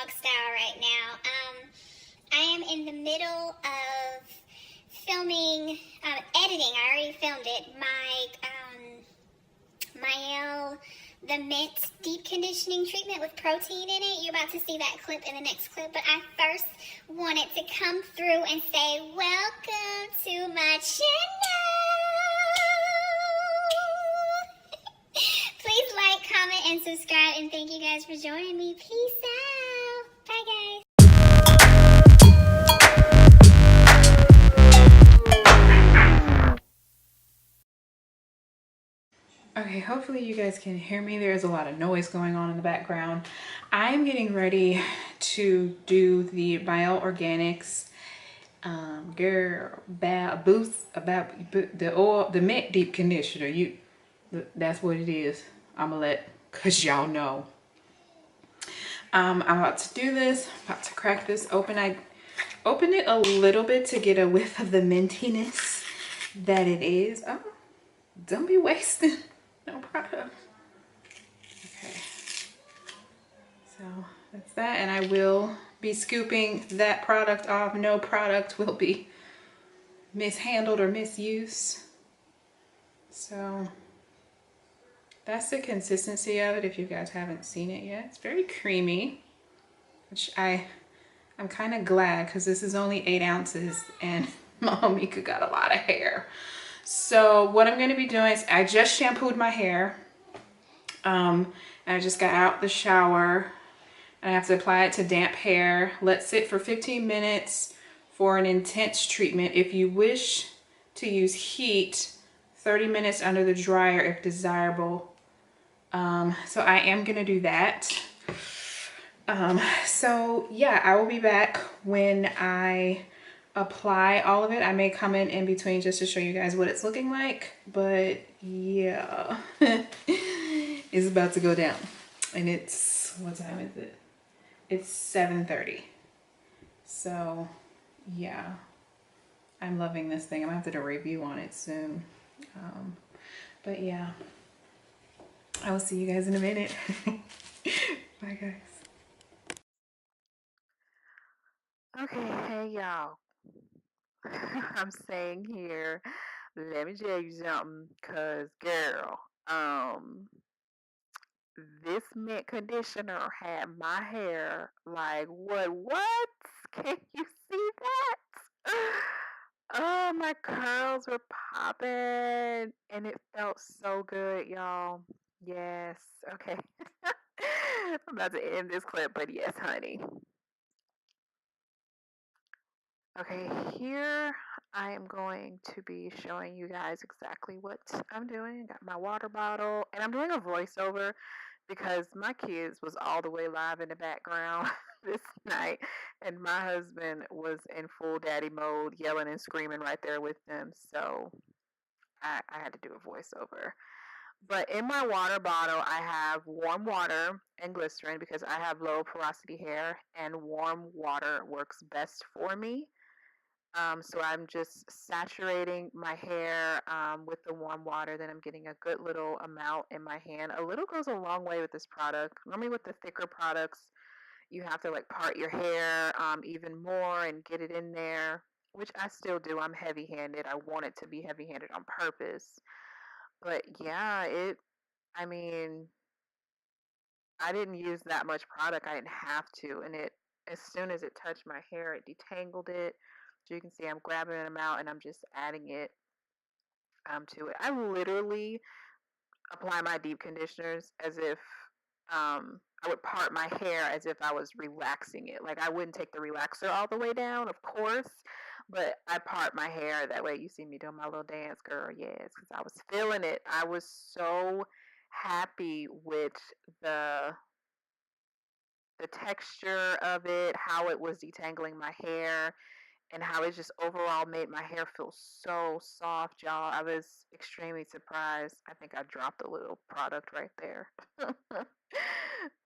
vlog style right now. I am in the middle of filming, editing. I already filmed it. My Mielle, the mint deep conditioning treatment with protein in it. You're about to see that clip in the next clip. But I first wanted to come through and say, welcome to my channel. Please like, comment, and subscribe. And thank you guys for joining me. Peace out. Bye, guys. Okay, hopefully you guys can hear me. There's a lot of noise going on in the background. I'm getting ready to do the Mielle Organics the mint deep conditioner. That's what it is. Cause y'all know. I'm about to do this, about to crack this open. I opened it a little bit to get a whiff of the mintiness that it is. Oh, don't be wasting no product. Okay, so that's that, and I will be scooping that product off. No product will be mishandled or misused. So that's the consistency of it if you guys haven't seen it yet. It's very creamy, which I'm kind of glad because this is only 8 ounces and Mama Mika got a lot of hair. So what I'm going to be doing is I just shampooed my hair. And I just got out the shower and I have to apply it to damp hair. Let sit for 15 minutes for an intense treatment. If you wish to use heat, 30 minutes under the dryer if desirable. So I am gonna do that. So yeah, I will be back when I apply all of it. I may come in between just to show you guys what it's looking like, but yeah. It's about to go down, and it's, what time is it? It's 7:30. So yeah, I'm loving this thing. I'm gonna have to do a review on it soon. But yeah, I will see you guys in a minute. Bye guys. Okay, hey y'all. I'm saying here, let me tell you something, cause girl, this mint conditioner had my hair like what? Can you see that? Oh, my curls were popping and it felt so good, y'all. Yes. Okay. I'm about to end this clip, but yes, honey. Okay, here I am going to be showing you guys exactly what I'm doing. Got my water bottle, and I'm doing a voiceover because my kids was all the way live in the background this night, and my husband was in full daddy mode, yelling and screaming right there with them. So I had to do a voiceover. But in my water bottle, I have warm water and glycerin because I have low porosity hair, and warm water works best for me. So I'm just saturating my hair with the warm water. Then I'm getting a good little amount in my hand. A little goes a long way with this product. Normally with the thicker products, you have to like part your hair even more and get it in there, which I still do. I'm heavy-handed. I want it to be heavy-handed on purpose. But yeah, I mean, I didn't use that much product. I didn't have to. And as soon as it touched my hair, it detangled it. So you can see I'm grabbing them out and I'm just adding it to it. I literally apply my deep conditioners as if I would part my hair as if I was relaxing it. Like I wouldn't take the relaxer all the way down, of course, but I part my hair. That way you see me doing my little dance, girl. Yes, because I was feeling it. I was so happy with the the texture of it, how it was detangling my hair, and how it just overall made my hair feel so soft, y'all. I was extremely surprised. I think I dropped a little product right there.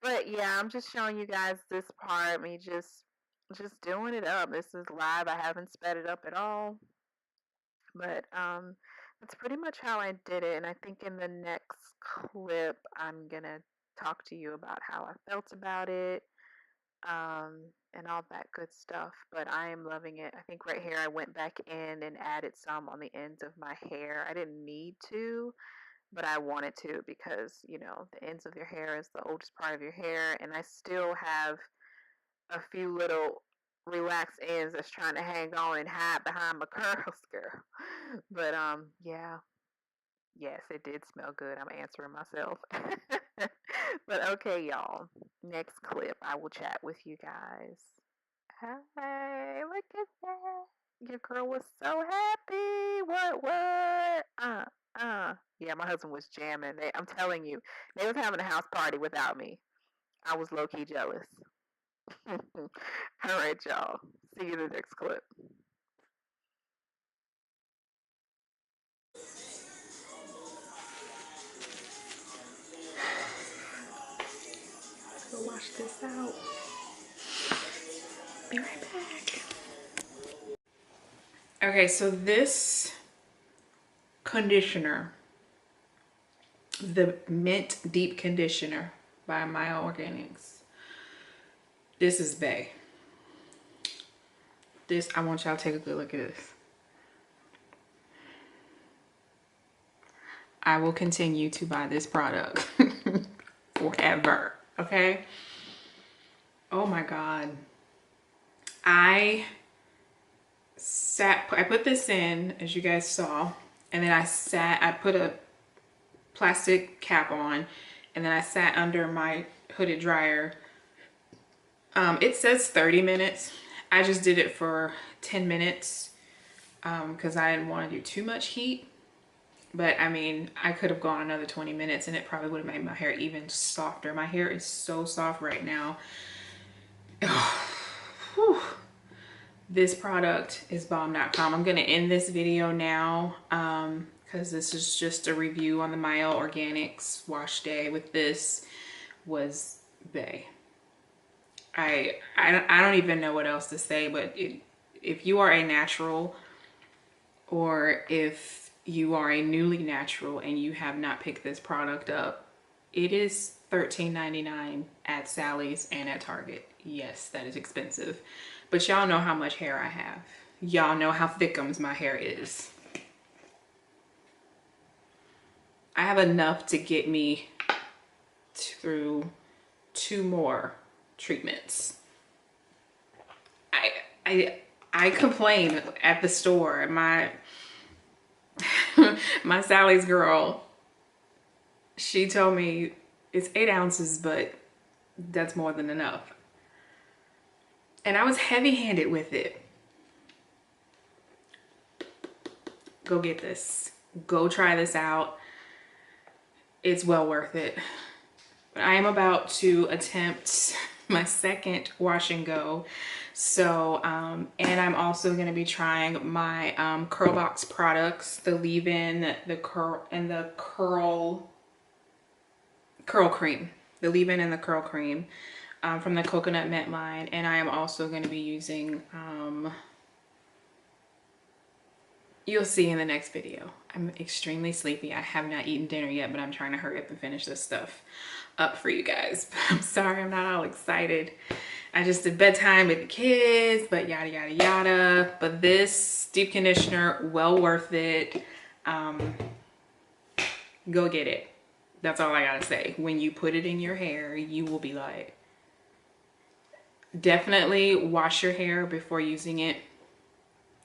But yeah, I'm just showing you guys this part, me just doing it up. This is live. I haven't sped it up at all. But that's pretty much how I did it. And I think in the next clip I'm gonna talk to you about how I felt about it. and all that good stuff. But I am loving it. I think right here I went back in and added some on the ends of my hair. I didn't need to, but I wanted to because, you know, the ends of your hair is the oldest part of your hair, and I still have a few little relaxed ends that's trying to hang on and hide behind my curls, girl. But yeah. Yes, it did smell good. I'm answering myself. But okay, y'all. Next clip, I will chat with you guys. Hey, look at that. Your girl was so happy. What? Yeah, my husband was jamming. I'm telling you, they was having a house party without me. I was low-key jealous. All right, y'all. See you in the next clip. Go wash this out. Be right back. Okay, so this conditioner, the Mint Deep Conditioner by Mielle Organics, this is bae. This, I want y'all to take a good look at this. I will continue to buy this product forever, okay? Oh my God. I put this in, as you guys saw, and then I put a plastic cap on, and then I sat under my hooded dryer. It says 30 minutes. I just did it for 10 minutes because I didn't want to do too much heat. But I mean, I could have gone another 20 minutes and it probably would have made my hair even softer. My hair is so soft right now. Whew. This product is bomb.com. I'm going to end this video now because this is just a review on the Mielle Organics wash day. With this was bae. I don't even know what else to say, but if you are a natural, or if you are a newly natural and you have not picked this product up, it is $13.99 at Sally's and at Target. Yes, that is expensive, but y'all know how much hair I have. Y'all know how thickums my hair is. I have enough to get me through 2 more treatments. I complained at the store. My Sally's girl, she told me it's 8 ounces, but that's more than enough. And I was heavy-handed with it. Go get this. Go try this out. It's well worth it. But I am about to attempt my second wash and go. So, and I'm also going to be trying my Curl Box products, the leave-in, the curl, and the curl cream. The leave-in and the curl cream from the Coconut Mint line. And I am also going to be using, you'll see in the next video. I'm extremely sleepy. I have not eaten dinner yet, but I'm trying to hurry up and finish this stuff up for you guys. I'm sorry I'm not all excited. I just did bedtime with the kids, but yada yada yada. But this deep conditioner, well worth it. Go get it. That's all I gotta say. When you put it in your hair, you will be like, definitely wash your hair before using it.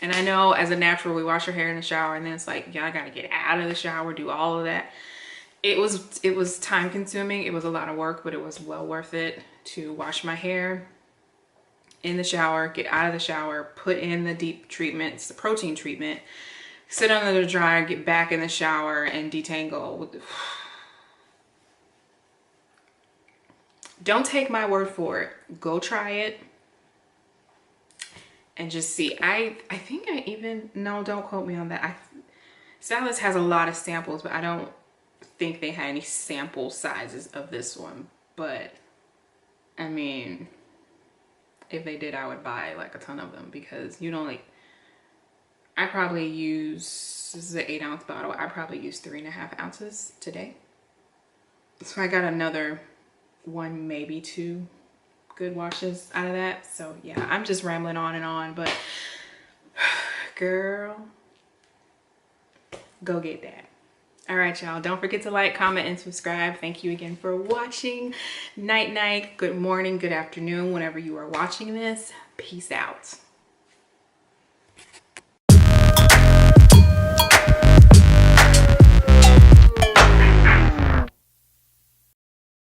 And I know as a natural, we wash our hair in the shower and then it's like, yeah, I gotta get out of the shower, do all of that. It was time consuming. It was a lot of work, but it was well worth it to wash my hair in the shower, get out of the shower, put in the deep treatments, the protein treatment, sit under the dryer, get back in the shower and detangle. Don't take my word for it. Go try it and just see. I think I even, no, don't quote me on that. Sally's has a lot of samples, but I don't think they had any sample sizes of this one. But I mean, if they did, I would buy like a ton of them because you know, like I probably use, this is an 8 ounce bottle. I probably use 3.5 ounces today. So I got another 1, maybe 2 good washes out of that. So yeah, I'm just rambling on and on, but girl, go get that. All right, y'all, don't forget to like, comment, and subscribe. Thank you again for watching. Night night, good morning, good afternoon, whenever you are watching this. Peace out.